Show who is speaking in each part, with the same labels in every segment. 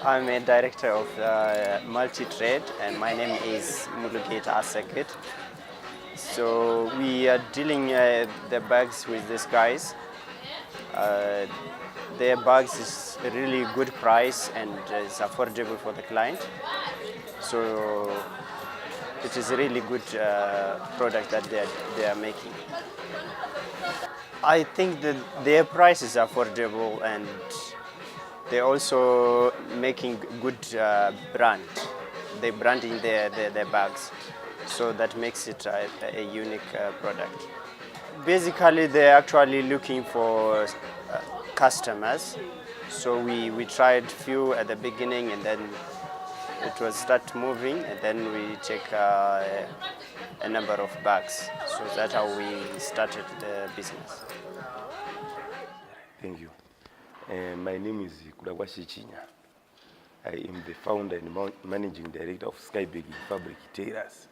Speaker 1: I'm a director of multi-trade, and my name is Mulugeta Asakit. So we are dealing the bags with these guys. Their bags is a really good price and it's affordable for the client. So it is a really good product that they are making. I think that their price is affordable and they're also making good brand. They're branding their bags. So that makes it a unique product. Basically, they're actually looking for customers. So we tried few at the beginning and then it was start moving and then we check a number of bags. So that's how we started the business.
Speaker 2: Thank you. My name is Kudakwashi Chinya. I am the founder and managing director of Skybag Fabric Tailors.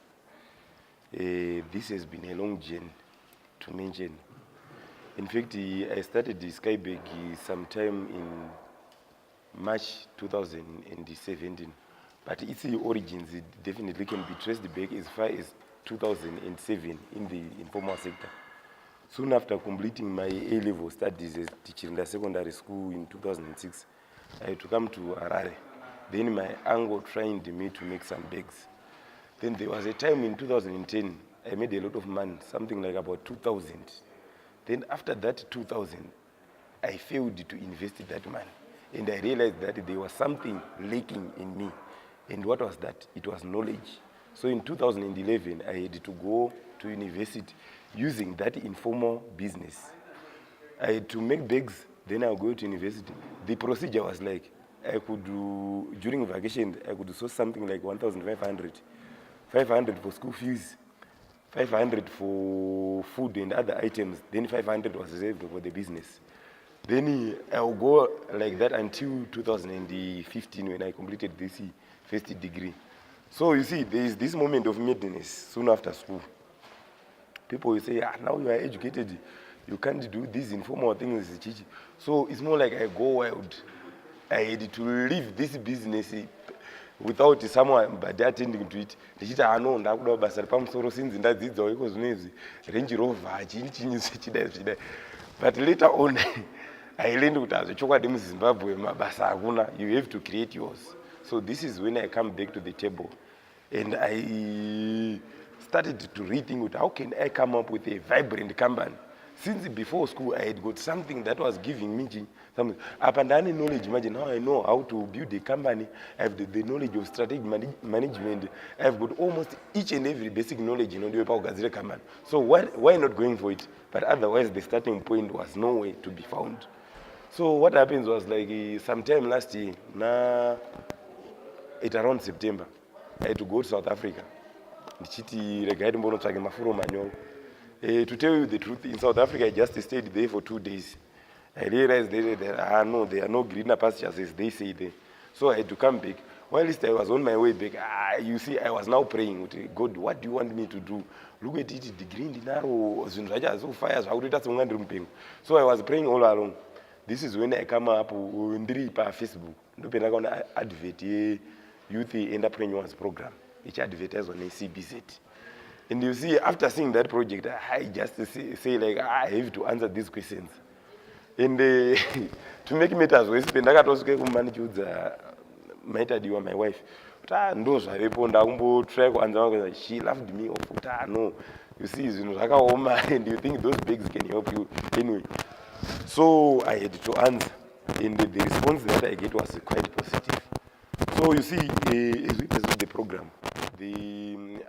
Speaker 2: This has been a long journey to mention. In fact, I started the Skybag sometime in March 2017, but its origins definitely can be traced back as far as 2007 in the informal sector. Soon after completing my A-level studies as teaching in the secondary school in 2006, I had to come to Harare. Then my uncle trained me to make some bags. Then there was a time in 2010, I made a lot of money, something like about 2,000. Then after that 2,000, I failed to invest that money. And I realized that there was something lacking in me. And what was that? It was knowledge. So in 2011, I had to go to university using that informal business. I had to make bags, then I'll go to university. The procedure was like, I could do, during vacation, I could source something like 1,500. 500 for school fees, 500 for food and other items, then 500 was reserved for the business. Then I'll go like that until 2015 when I completed this first degree. So you see, there is this moment of madness soon after school. People will say, now you are educated, you can't do these informal things. So it's more like I go wild. I had to leave this business without someone but attending to it. But later on, I learned that as Zimbabwe, you have to create yours. So this is when I come back to the table. And I started to rethink how can I come up with a vibrant company. Since before school, I had got something that was giving me some apandani knowledge. Imagine how I know how to build a company. I have the knowledge of strategic management. I have got almost each and every basic knowledge in the Gazira company. So why not going for it? But otherwise, the starting point was nowhere to be found. So what happens was like sometime last year, at around September, I had to go to South Africa. To tell you the truth, in South Africa, I just stayed there for 2 days. I realized there are no greener pastures as they say there. So I had to come back. Whilst I was on my way back, you see, I was now praying, God, what do you want me to do? Look at it, the green, so fires. So I was praying all along. This is when I come up on Facebook. I'm advert Youth Entrepreneurs Program, which advertised on CBZ. And you see, after seeing that project, I just say like, I have to answer these questions. And to make matters worse, I was manage my wife. She loved me off. No, you see, and you think those bags can help you anyway. So I had to answer, and the response that I get was quite positive. So you see, as we pursue the program, the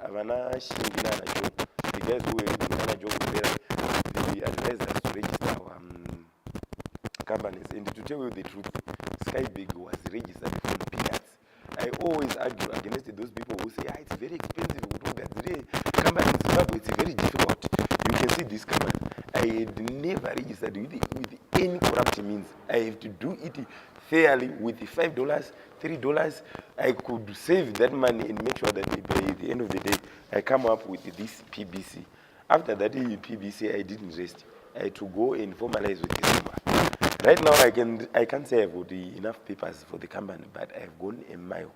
Speaker 2: guys who were in the job there, they advised us to register our companies. And to tell you the truth, Skybag was registered from peanuts. I always argue against those people who say, it's very expensive. Company in Zimbabwe, it's very difficult. You can see this company. I had never registered with any corrupt means. I have to do it fairly with $5, $3. I could save that money and make sure that by the end of the day, I come up with this PBC. After that PBC, I didn't rest. I had to go and formalize with this number. Right now, I can't say I've got enough papers for the company, but I've gone a mile.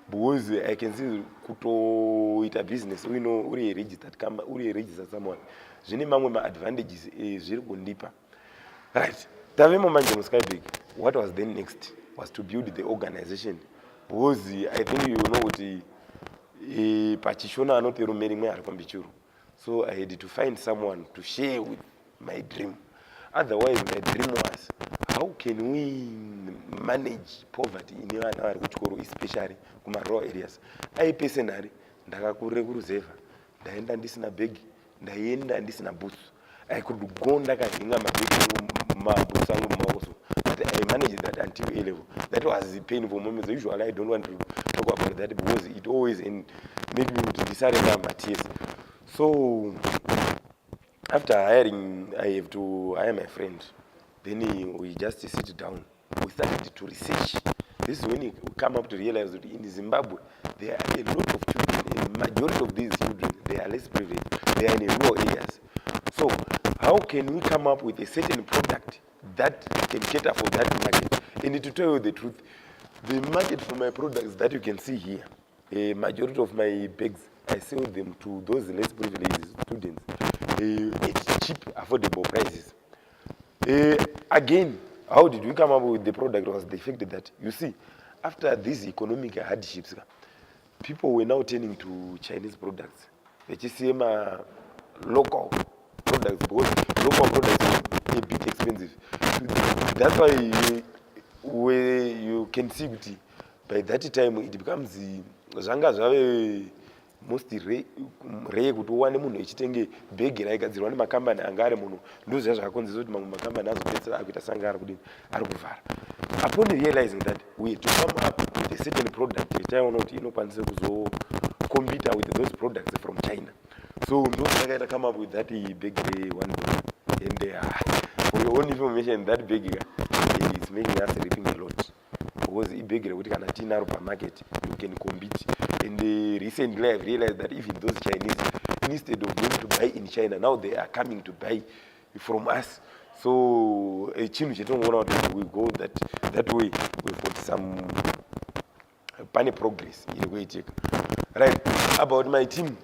Speaker 2: Because I can see kuto ita business, we know uri registered company, uri registered someone. Zvine mamwe ma advantages zviri kundipa. Right. Tavemo manje mu Skybig. What was then next was to build the organization. Because I think you know what pachishona anotero merimwe ari pambichuru. So I had to find someone to share with my dream. Otherwise, my dream was, how can we manage poverty in our kuchikoro, especially kuma rural areas? I personally, ndakakurira kuruzevha, ndaenda ndisina bag, ndaenda ndisina boots. I could go ndakahinga maboots angu mumaoko. But I managed that until A level. That was the painful moment. Usually I don't want to talk about that because it always made me to decide on my tears. So after hiring, I have to hire my friend. Then we just sit down. We started to research. This is when we come up to realize that in Zimbabwe, there are a lot of children. A majority of these children, they are less privileged. They are in rural areas. So how can we come up with a certain product that can cater for that market? And to tell you the truth, the market for my products that you can see here, a majority of my bags, I sell them to those less privileged students at cheap, affordable prices. Again, how did we come up with the product was the fact that, you see, after these economic hardships, people were now turning to Chinese products. They just see local products, because local products are a bit expensive. That's why you can see that by that time it becomes mostly rare kuti uwane munhu echitenge bhegi raigadzirwa nemakambani anga ari muno. Ndozviya zvakakonzeresa kuti mamwe makambani azopedzisira akuita sanga ari kudini, ari kuvhara. Upon realizing that we had to come up with a certain product yataiona kuti inokwanisa kuzocompete with those products from China. So ndozvakaita come up with that bag $1. And for your own information, that bag is making us reaping a lot. Because a bag rekuti kana tinaro pamarket, you can compete. And recently I've realized that even those Chinese, instead of going to buy in China, now they are coming to buy from us. So we go that way. We've got some funny progress in the way it. Right. About my team,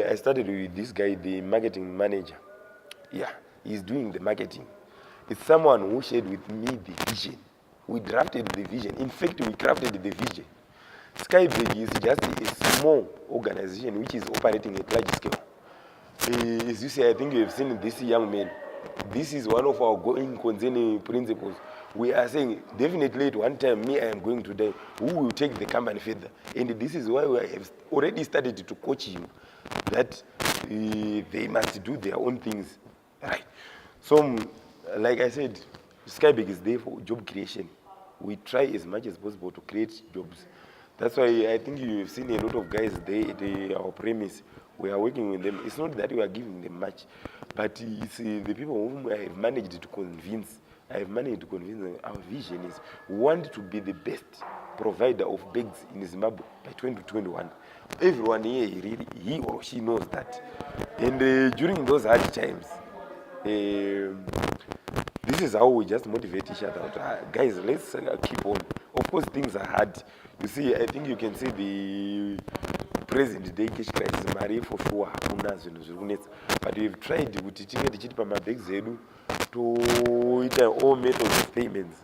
Speaker 2: I started with this guy, the marketing manager. Yeah, he's doing the marketing. It's someone who shared with me the vision. We drafted the vision. In fact, we crafted the vision. Skybig is just a small organization which is operating at large scale. As you say, I think you have seen this young man. This is one of our going concern principles. We are saying, definitely at one time, I am going to die. Who will take the company further? And this is why we have already started to coach him that they must do their own things. Right. So, like I said, Skybig is there for job creation. We try as much as possible to create jobs. That's why I think you've seen a lot of guys there at our premise. We are working with them. It's not that we are giving them much, but it's the people whom I have managed to convince. I have managed to convince them our vision is we want to be the best provider of bags in Zimbabwe by 2021. Everyone here, he or she knows that. And during those hard times, this is how we just motivate each other. Guys, let's keep on. Of course, things are hard. You see, I think you can see the present day cash crisis, Mari for sure, but we've tried to teach my bags to eat all methods of payments.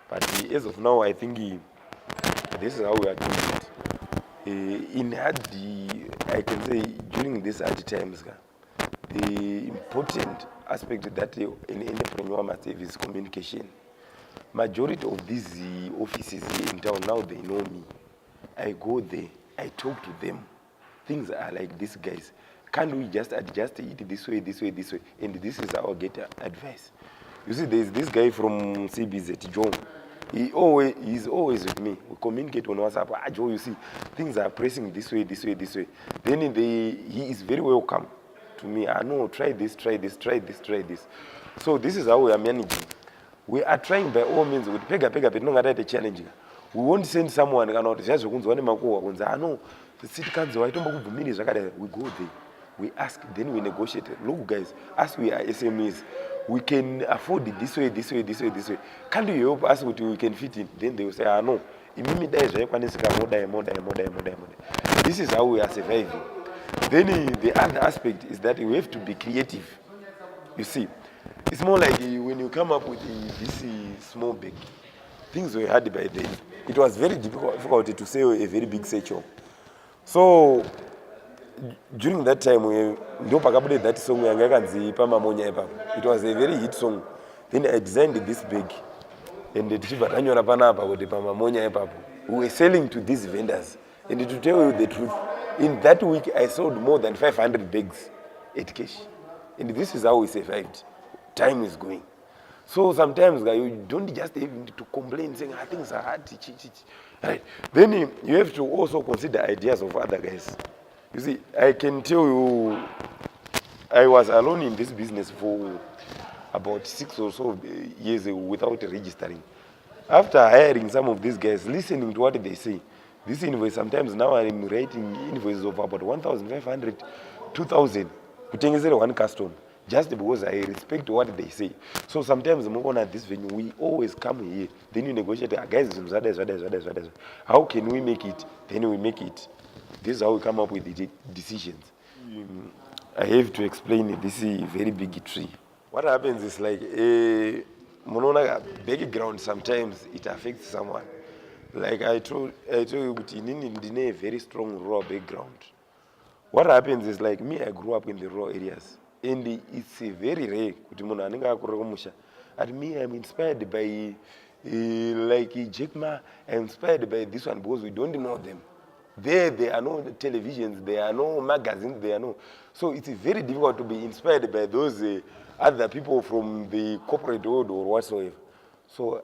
Speaker 2: But as of now, I think this is how we are doing it. In hard, I can say during these hard times, the important aspect that an entrepreneur must have is communication. Majority of these offices in town now, they know me. I go there, I talk to them. Things are like this, guys. Can't we just adjust it this way, this way, this way? And this is how I get advice. You see, there's this guy from CBZ, John. He's always with me. We communicate on WhatsApp. Joe, you see, things are pressing this way, this way, this way. Then he is very welcome to me. I know, try this, try this, try this, try this. So this is how we are managing. We are trying by all means. We pega challenge. We won't send someone no, the city council. We go there. We ask, then we negotiate. Look, guys, as we are SMEs, we can afford it this way, this way, this way, this way. Can't you help us with we can fit in? Then they will say, ah no. This is how we are surviving. Then the other aspect is that we have to be creative. You see, it's more like when you come up with this small bag, things were hard by then. It was very difficult to sell a very big satchel. So during that time, ndio pakabude that song yanga kanzi pama monya ipapo. It was a very hit song. Then I designed this bag, and the tichivatanyora panapa kuti pama monya ipapo. We were selling to these vendors, and to tell you the truth, in that week I sold more than 500 bags at cash, and this is how we survived. Time is going. So sometimes you don't just even to complain saying things are hard, right? Then you have to also consider ideas of other guys. You see, I can tell you, I was alone in this business for about 6 or so years without registering. After hiring some of these guys, listening to what they say, this invoice, sometimes now I'm writing invoices of about 1,500, 2,000, kutengesera one custom, just because I respect what they say. So sometimes at this venue, we always come here, then you negotiate, guys, how can we make it? Then we make it. This is how we come up with the decisions. I have to explain this is a very big tree. What happens is like a background, sometimes it affects someone. Like I told you, you need a very strong raw background. What happens is like me, I grew up in the raw areas. And it's a very rare. And me, I'm inspired by like Jack Ma, I'm inspired by this one because we don't know them. There are no televisions, there are no magazines, there are no. So it's very difficult to be inspired by those other people from the corporate world or whatsoever. So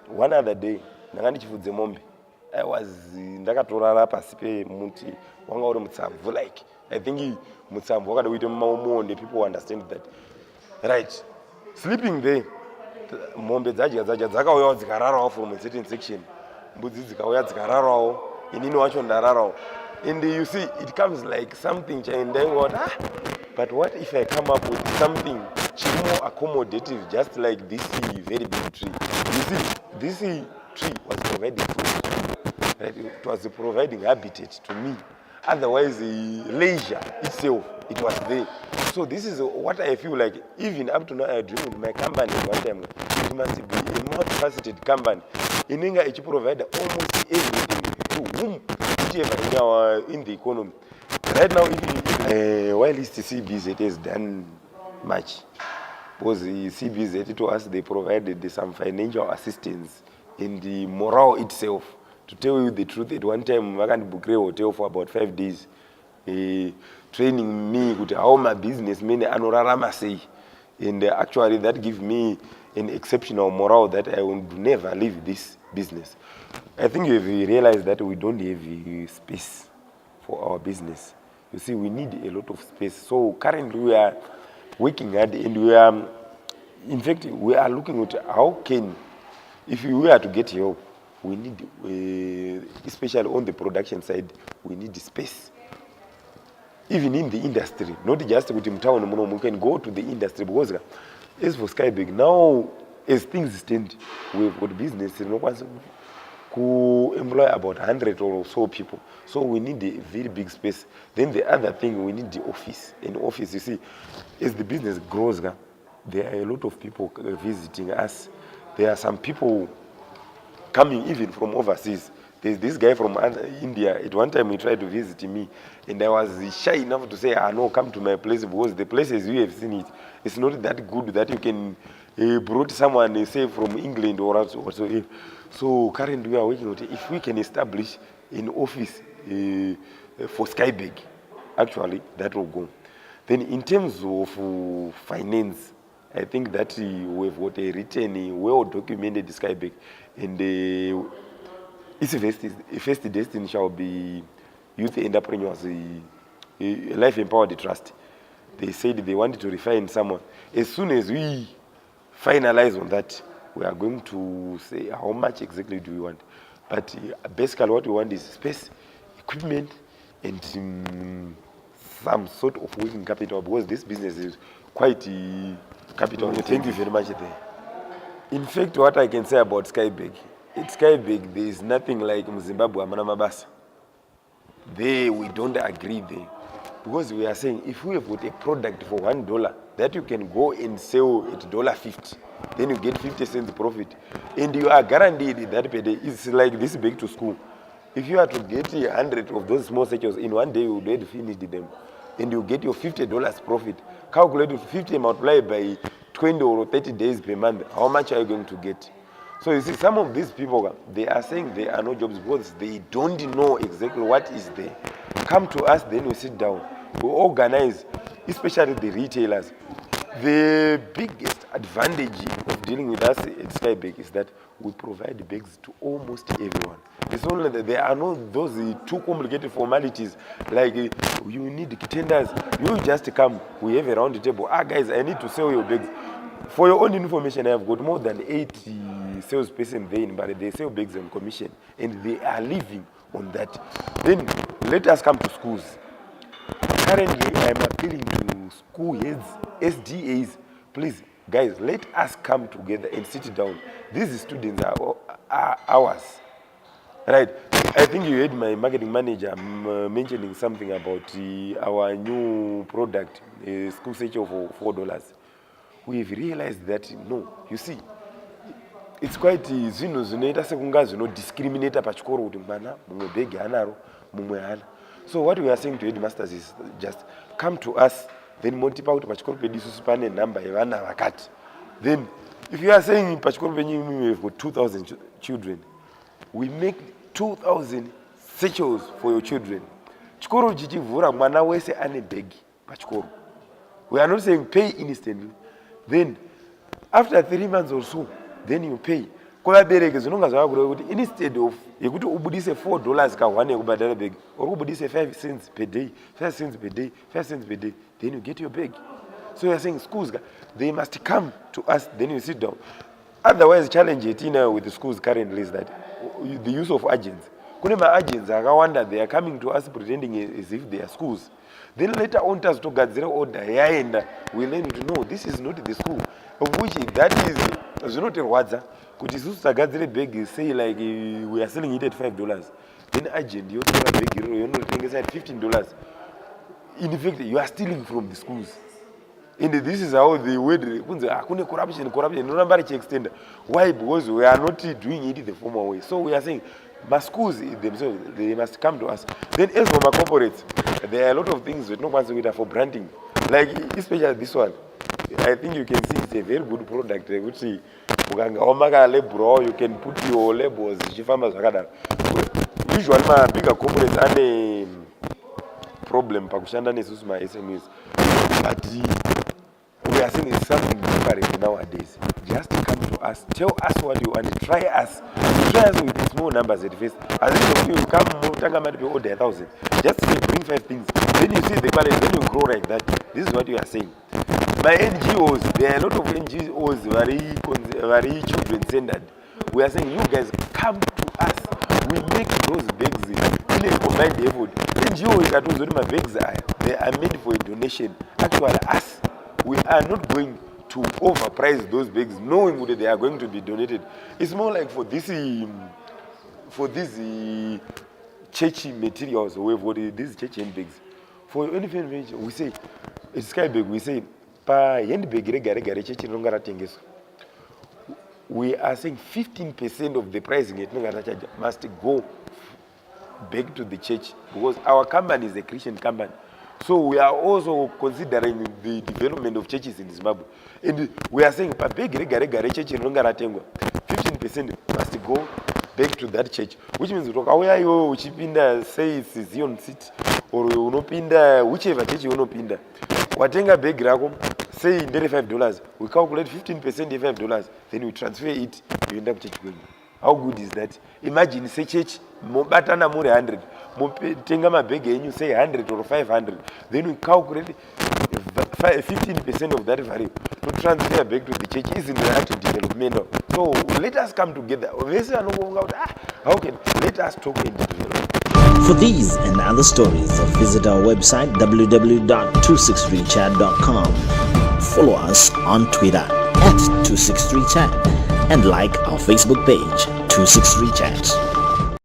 Speaker 2: one other day, I was ndakatorara pasi pemuti wanga uri mutsamvu, like I think mutsamvu wakada kuita maumonde, people understand that, right? Sleeping there, mombe dzakauyawo dzikararawo from a certain section, mbudzi dzikauya dzikararawo, inini wacho ndararawo. And you see, it comes like something and then what? But what if I come up with something more accommodative, just like this very big tree? You see, this tree was providing food. Right? It was providing habitat to me. Otherwise, leisure itself, it was there. So this is what I feel like. Even up to now, I dream with my company one time. It must be a multifaceted company. In India, it provides almost everything to whom, whichever in the economy. Right now, while the CBZ has done much, because the CBZ to us, they provided some financial assistance in the morale itself. To tell you the truth, at one time, I can book a hotel for about 5 days, training me with how my businessmen anorarama say. And actually, that gives me an exceptional morale that I will never leave this business. I think you have realized that we don't have space for our business. You see, we need a lot of space. So currently, we are working hard, and we are, in fact, we are looking at how can, if we were to get help, we need, especially on the production side, we need space. Even in the industry, not just with town, we can go to the industry, because as for Skybag, now, as things stand, we've got business, who employ about 100 or so people. So we need a very big space. Then the other thing, we need the office. In office, you see, as the business grows, there are a lot of people visiting us. There are some people coming even from overseas. There's this guy from India. At one time, he tried to visit me, and I was shy enough to say, no, come to my place, because the places you have seen it's not that good that you can brought someone, say, from England or whatsoever. So currently, we are working with, if we can establish an office for Skybag, actually, that will go. Then in terms of finance, I think that we've got a written, well-documented Skybag, and its first destiny shall be youth entrepreneurs, life empowered trust. They said they wanted to refine someone. As soon as we finalize on that, we are going to say how much exactly do we want. But basically what we want is space, equipment, and some sort of working capital, because this business is quite Capital, thank you very much there. In fact, what I can say about Skybag, at Skybag, there is nothing like Zimbabwe, Manamabasa. There, we don't agree there. Because we are saying, if we have got a product for $1, that you can go and sell at $1.50, then you get 50 cents profit. And you are guaranteed that per day. It's like this back to school. If you are to get 100 of those small sachets in one day, you will have finished them. And you get your $50 profit. Calculate 50 multiplied by 20 or 30 days per month. How much are you going to get? So you see, some of these people, they are saying there are no jobs because they don't know exactly what is there. Come to us, then we sit down. We organize, especially the retailers. The biggest advantage of dealing with us at Skybag is that we provide bags to almost everyone. It's only that there are not those too complicated formalities like you need tenders. You just come, we have a round table. Guys, I need to sell your bags. For your own information, I have got more than 80 salespeople there, but they sell bags on commission and they are living on that. Then let us come to schools. Currently, I am appealing to school heads, SDAs. Please, guys, let us come together and sit down. These students are ours. Right? I think you heard my marketing manager mentioning something about our new product, school satchel for $4. We've realized that, no, you see, it's quite zinoita sekunga discriminate pachikoro kuti mwana mumwe bag anaro mumwe hana. So what we are saying to headmasters is just come to us, then multiply kuti pachikoro pedu isusu pane number yevana vakati. Then if you are saying pachikoro penyu we have got 2,000 children, we make 2,000 satchels for your children. Chikoro chichivhura mwana wese ane bag pachikoro. We are not saying pay instantly. Then after 3 months or so, then you pay. Kuvabereki zvinonga zvakakura kuti instead of yekuti ubudise $4 kahwane kubhadhara bag, or ubudise 5 cents per day, 5 cents per day, 5 cents per day, then you get your bag. So we are saying schools, they must come to us, then you sit down. Otherwise, challenge with the schools currently is that the use of agents. Kunema agents akawanda, they are coming to us pretending as if they are schools. Then later on to gadzira order yaenda, we learn to know this is not the school, of which that is not a wadza. Kuti isusu gadzira bag say like we are selling it at $5. Then agent you bag you not at $15. In fact, you are stealing from the schools. And this is how the word corruption. Nobody can extend. Why? Because we are not doing it the formal way. So we are saying, my schools themselves, they must come to us. Then as for my corporates, there are a lot of things that no one's with for branding. Like especially this one. I think you can see it's a very good product. Which you can put your labels. Usually my bigger corporates are a problem. Pakushanda nesus my SMEs. But we are saying it's something different nowadays. Just come to us, tell us what you want, try us with the small numbers at first. As if you come, order 1,000. Just say bring 5 things. Then you see the quality, then you grow like that. This is what you are saying. My NGOs, there are a lot of NGOs very children-centered. We are saying, you guys come to us. We make those bags in a combined effort. NGOs are those my bags they are made for a donation. Actually, us, we are not going to overprice those bags, knowing that they are going to be donated. It's more like for these church materials, we have got these church handbags. For anything, we say, it's Skybag, we say, we are saying 15% of the pricing must go back to the church because our company is a Christian company. So we are also considering the development of churches in Zimbabwe. And we are saying 15% must go back to that church. Which means say it's Zion City or whichever church you want watenga bag rako say $5, we calculate 15% $5, then we transfer it, you end up church going. How good is that? Imagine say church batana more 100, tenga mabag and you say 100 or 500, then we calculate 15% of that value to transfer back to the church. Isn't that development? So let us come together. How can let us talk and develop?
Speaker 3: For these and other stories, visit our website www.263chat.com. follow us on Twitter @263chat and like our Facebook page 263chat.